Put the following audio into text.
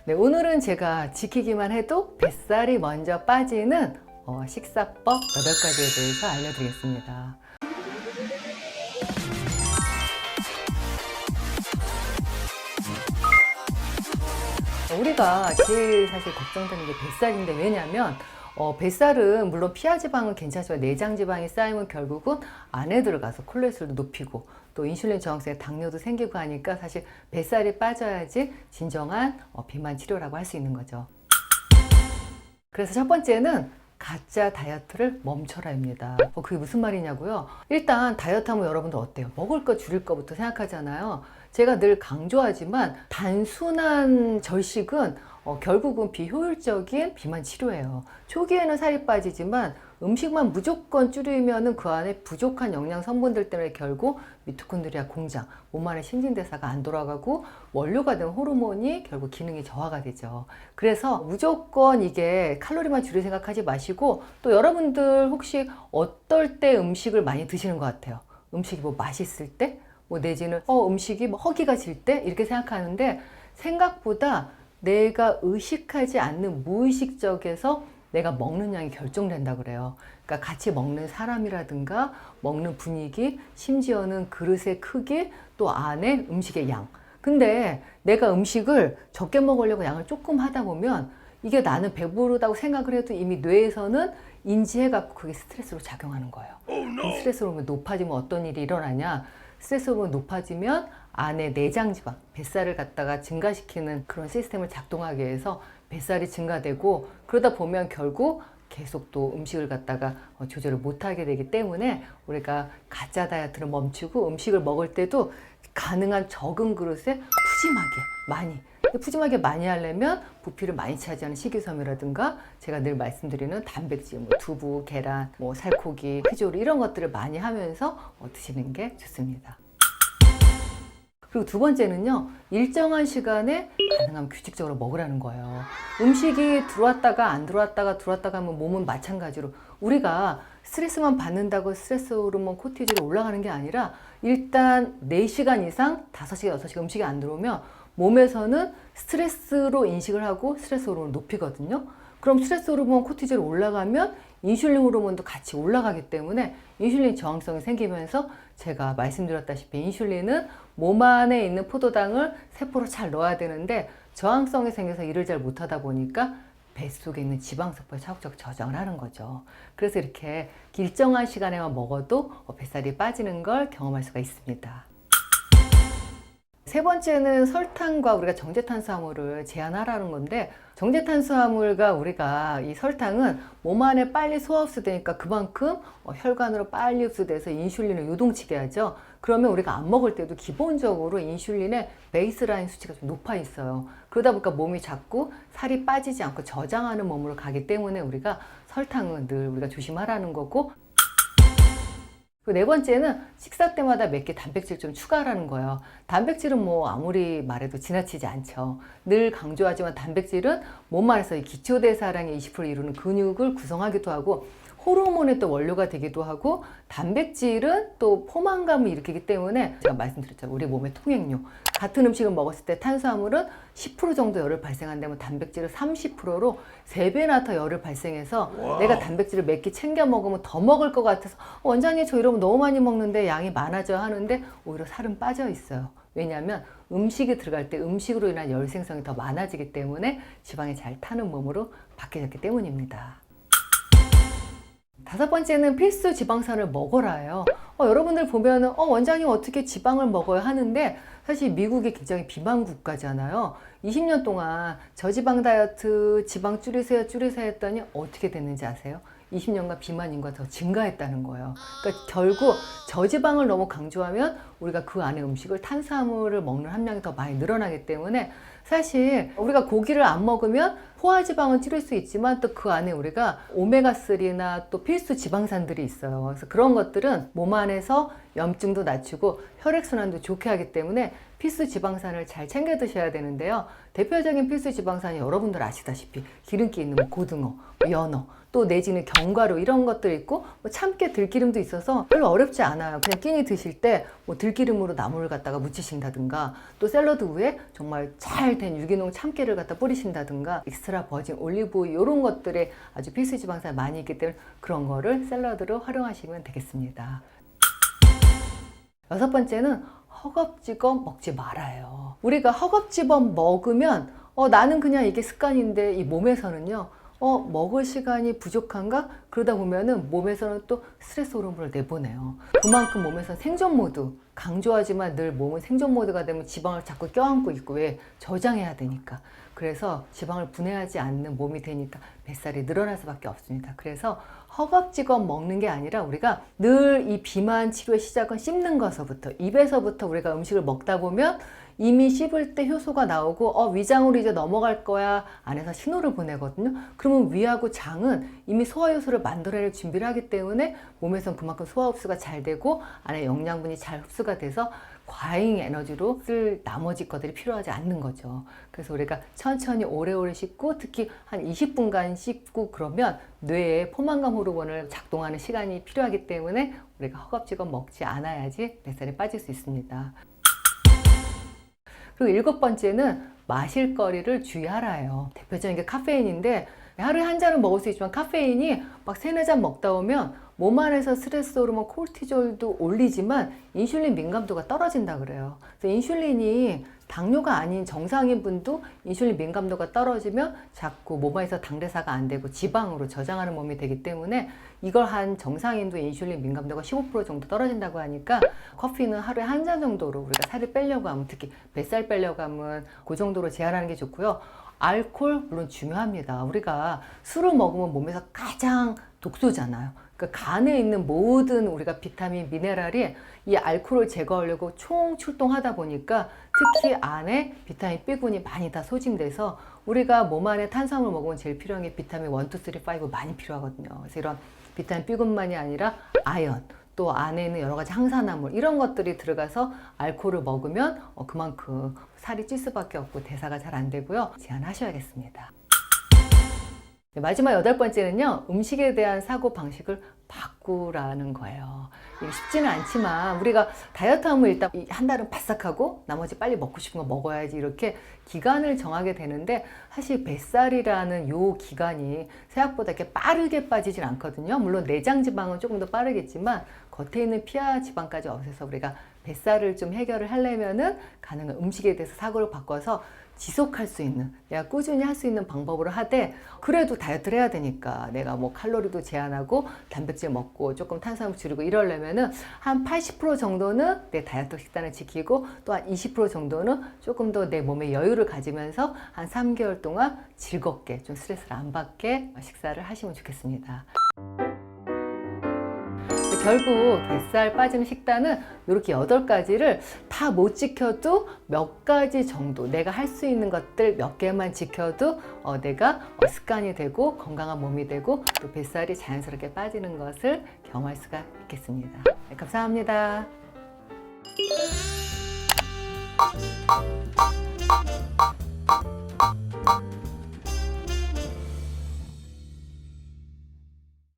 네, 오늘은 제가 지키기만 해도 뱃살이 먼저 빠지는 식사법 8가지에 대해서 알려드리겠습니다. 우리가 제일 사실 걱정되는 게 뱃살인데, 왜냐하면 뱃살은 물론 피하지방은 괜찮지만 내장지방이 쌓이면 결국은 안에 들어가서 콜레스테롤도 높이고 또 인슐린 저항성에 당뇨도 생기고 하니까 사실 뱃살이 빠져야지 진정한 비만 치료라고 할 수 있는 거죠. 그래서 첫 번째는 가짜 다이어트를 멈춰라입니다. 그게 무슨 말이냐고요? 일단 다이어트 하면 여러분들 어때요? 먹을 거 줄일 거부터 생각하잖아요. 제가 늘 강조하지만 단순한 절식은 결국은 비효율적인 비만 치료예요. 초기에는 살이 빠지지만 음식만 무조건 줄이면 그 안에 부족한 영양 성분들 때문에 결국 미토콘드리아 공장, 몸 안에 신진대사가 안 돌아가고 원료가 된 호르몬이 결국 기능이 저하가 되죠. 그래서 무조건 이게 칼로리만 줄일 생각하지 마시고, 또 여러분들 혹시 어떨 때 음식을 많이 드시는 것 같아요? 음식이 뭐 맛있을 때? 뭐 내지는 음식이 뭐 허기가 질 때? 이렇게 생각하는데, 생각보다 내가 의식하지 않는 무의식적에서 내가 먹는 양이 결정된다 그래요. 그러니까 같이 먹는 사람이라든가 먹는 분위기, 심지어는 그릇의 크기, 또 안에 음식의 양. 근데 내가 음식을 적게 먹으려고 양을 조금 하다 보면 이게 나는 배부르다고 생각을 해도 이미 뇌에서는 인지해갖고 그게 스트레스로 작용하는 거예요. 그럼 스트레스 호르몬이 높아지면 어떤 일이 일어나냐? 스트레스 호르몬이 높아지면 안에 내장지방, 뱃살을 갖다가 증가시키는 그런 시스템을 작동하게 해서 뱃살이 증가되고, 그러다 보면 결국 계속 또 음식을 갖다가 조절을 못하게 되기 때문에 우리가 가짜 다이어트를 멈추고 음식을 먹을 때도 가능한 적은 그릇에 푸짐하게 많이 하려면 부피를 많이 차지하는 식이섬유라든가 제가 늘 말씀드리는 단백질, 뭐 두부, 계란, 뭐 살코기, 회조리 이런 것들을 많이 하면서 드시는 게 좋습니다. 그리고 두 번째는요, 일정한 시간에 가능하면 규칙적으로 먹으라는 거예요. 음식이 들어왔다가 안 들어왔다가 들어왔다가 하면 몸은 마찬가지로 우리가 스트레스만 받는다고 스트레스 호르몬 코티졸이 올라가는 게 아니라 일단 4시간 이상 5시간, 6시간 음식이 안 들어오면 몸에서는 스트레스로 인식을 하고 스트레스 호르몬을 높이거든요. 그럼 스트레스 호르몬 코티졸이 올라가면 인슐린 호르몬도 같이 올라가기 때문에 인슐린 저항성이 생기면서 제가 말씀드렸다시피 인슐린은 몸 안에 있는 포도당을 세포로 잘 넣어야 되는데 저항성이 생겨서 일을 잘 못하다 보니까 뱃속에 있는 지방세포에 차곡차곡 저장을 하는 거죠. 그래서 이렇게 일정한 시간에만 먹어도 뱃살이 빠지는 걸 경험할 수가 있습니다. 세 번째는 설탕과 우리가 정제탄수화물을 제한하라는 건데, 정제탄수화물과 우리가 이 설탕은 몸 안에 빨리 소화 흡수되니까 그만큼 혈관으로 빨리 흡수돼서 인슐린을 요동치게 하죠. 그러면 우리가 안 먹을 때도 기본적으로 인슐린의 베이스라인 수치가 좀 높아 있어요. 그러다 보니까 몸이 자꾸 살이 빠지지 않고 저장하는 몸으로 가기 때문에 우리가 설탕은 늘 우리가 조심하라는 거고, 네 번째는 식사 때마다 몇 개 단백질 좀 추가하라는 거예요. 단백질은 뭐 아무리 말해도 지나치지 않죠. 늘 강조하지만 단백질은 몸 안에서 이 기초대사량의 20%를 이루는 근육을 구성하기도 하고 호르몬의 또 원료가 되기도 하고, 단백질은 또 포만감을 일으키기 때문에 제가 말씀드렸잖아요. 우리 몸의 통행료. 같은 음식을 먹었을 때 탄수화물은 10% 정도 열을 발생한다면 단백질은 30%로 3배나 더 열을 발생해서 와우. 내가 단백질을 몇 개 챙겨 먹으면 더 먹을 것 같아서 원장님 저 이러면 너무 많이 먹는데 양이 많아져 하는데 오히려 살은 빠져 있어요. 왜냐하면 음식이 들어갈 때 음식으로 인한 열 생성이 더 많아지기 때문에 지방이 잘 타는 몸으로 바뀌어졌기 때문입니다. 다섯 번째는 필수 지방산을 먹어라예요. 여러분들 보면은 원장님 어떻게 지방을 먹어야 하는데, 사실 미국이 굉장히 비만 국가잖아요. 20년 동안 저지방 다이어트, 지방 줄이세요 했더니 어떻게 됐는지 아세요? 20년간 비만 인구가 더 증가했다는 거예요. 그러니까 결국 저지방을 너무 강조하면 우리가 그 안에 음식을 탄수화물을 먹는 함량이 더 많이 늘어나기 때문에, 사실 우리가 고기를 안 먹으면 포화지방은 줄일 수 있지만 또 그 안에 우리가 오메가3나 또 필수 지방산들이 있어요. 그래서 그런 것들은 몸 안에서 염증도 낮추고 혈액순환도 좋게 하기 때문에 필수 지방산을 잘 챙겨 드셔야 되는데요. 대표적인 필수 지방산이 여러분들 아시다시피 기름기 있는 뭐 고등어, 연어, 또 내지는 견과류 이런 것들 있고 뭐 참깨, 들기름도 있어서 별로 어렵지 않아요. 그냥 끼니 드실 때 뭐 들기름으로 나물을 갖다가 무치신다든가 또 샐러드 위에 정말 잘 된 유기농 참깨를 갖다 뿌리신다든가 익스트라 버진 올리브오일 이런 것들에 아주 필수 지방산이 많이 있기 때문에 그런 거를 샐러드로 활용하시면 되겠습니다. 6번째는 허겁지겁 먹지 말아요. 우리가 허겁지겁 먹으면 나는 그냥 이게 습관인데 이 몸에서는요 먹을 시간이 부족한가? 그러다 보면은 몸에서는 또 스트레스 호르몬을 내보내요. 그만큼 몸에서는 생존 모드, 강조하지만 늘 몸은 생존 모드가 되면 지방을 자꾸 껴안고 있고 왜 저장해야 되니까. 그래서 지방을 분해하지 않는 몸이 되니까 뱃살이 늘어날 수밖에 없습니다. 그래서 허겁지겁 먹는 게 아니라 우리가 늘 이 비만 치료의 시작은 씹는 것서부터 입에서부터 우리가 음식을 먹다 보면 이미 씹을 때 효소가 나오고 위장으로 이제 넘어갈 거야 안에서 신호를 보내거든요. 그러면 위하고 장은 이미 소화 효소를 만들어낼 준비를 하기 때문에 몸에선 그만큼 소화 흡수가 잘 되고 안에 영양분이 잘 흡수가 돼서 과잉 에너지로 쓸 나머지 것들이 필요하지 않는 거죠. 그래서 우리가 천천히 오래오래 씹고 특히 한 20분간 씹고 그러면 뇌에 포만감 호르몬을 작동하는 시간이 필요하기 때문에 우리가 허겁지겁 먹지 않아야지 뱃살이 빠질 수 있습니다. 그리고 7번째는 마실 거리를 주의하라요. 대표적인 게 카페인인데 하루에 한 잔은 먹을 수 있지만 카페인이 막 3-4잔 먹다 오면 몸 안에서 스트레스 호르몬 콜티졸도 올리지만 인슐린 민감도가 떨어진다 그래요. 그래서 인슐린이 당뇨가 아닌 정상인 분도 인슐린 민감도가 떨어지면 자꾸 몸 안에서 당대사가 안 되고 지방으로 저장하는 몸이 되기 때문에 이걸 한 정상인도 인슐린 민감도가 15% 정도 떨어진다고 하니까 커피는 하루에 한 잔 정도로 우리가 살을 빼려고 하면 특히 뱃살 빼려고 하면 그 정도로 제한하는 게 좋고요. 알코올 물론 중요합니다. 우리가 술을 먹으면 몸에서 가장 독소잖아요. 그러니까 간에 있는 모든 우리가 비타민, 미네랄이 이 알코올을 제거하려고 총 출동하다 보니까 특히 안에 비타민 B군이 많이 다 소진돼서 우리가 몸 안에 탄수화물 먹으면 제일 필요한 게 비타민 1, 2, 3, 5 많이 필요하거든요. 그래서 이런 비타민 B군만이 아니라 아연, 또 안에 있는 여러 가지 항산화물 이런 것들이 들어가서 알코올을 먹으면 그만큼 살이 찔 수밖에 없고 대사가 잘 안 되고요. 제한하셔야겠습니다. 마지막 8번째는요. 음식에 대한 사고방식을 바꾸라는 거예요. 이게 쉽지는 않지만 우리가 다이어트 하면 일단 한 달은 바싹하고 나머지 빨리 먹고 싶은 거 먹어야지 이렇게 기간을 정하게 되는데 사실 뱃살이라는 요 기간이 생각보다 이렇게 빠르게 빠지진 않거든요. 물론 내장 지방은 조금 더 빠르겠지만 겉에 있는 피하 지방까지 없애서 우리가 뱃살을 좀 해결을 하려면은 가능한 음식에 대해서 사고를 바꿔서 지속할 수 있는, 내가 꾸준히 할 수 있는 방법으로 하되 그래도 다이어트를 해야 되니까 내가 뭐 칼로리도 제한하고 단백질 먹고 조금 탄수화물 줄이고 이러려면은 한 80% 정도는 내 다이어트 식단을 지키고 또 한 20% 정도는 조금 더 내 몸에 여유를 가지면서 한 3개월 동안 즐겁게 좀 스트레스를 안 받게 식사를 하시면 좋겠습니다. 결국 뱃살 빠지는 식단은 이렇게 8가지를 다 못 지켜도 몇 가지 정도 내가 할 수 있는 것들 몇 개만 지켜도 내가 습관이 되고 건강한 몸이 되고 또 뱃살이 자연스럽게 빠지는 것을 경험할 수가 있겠습니다. 네, 감사합니다.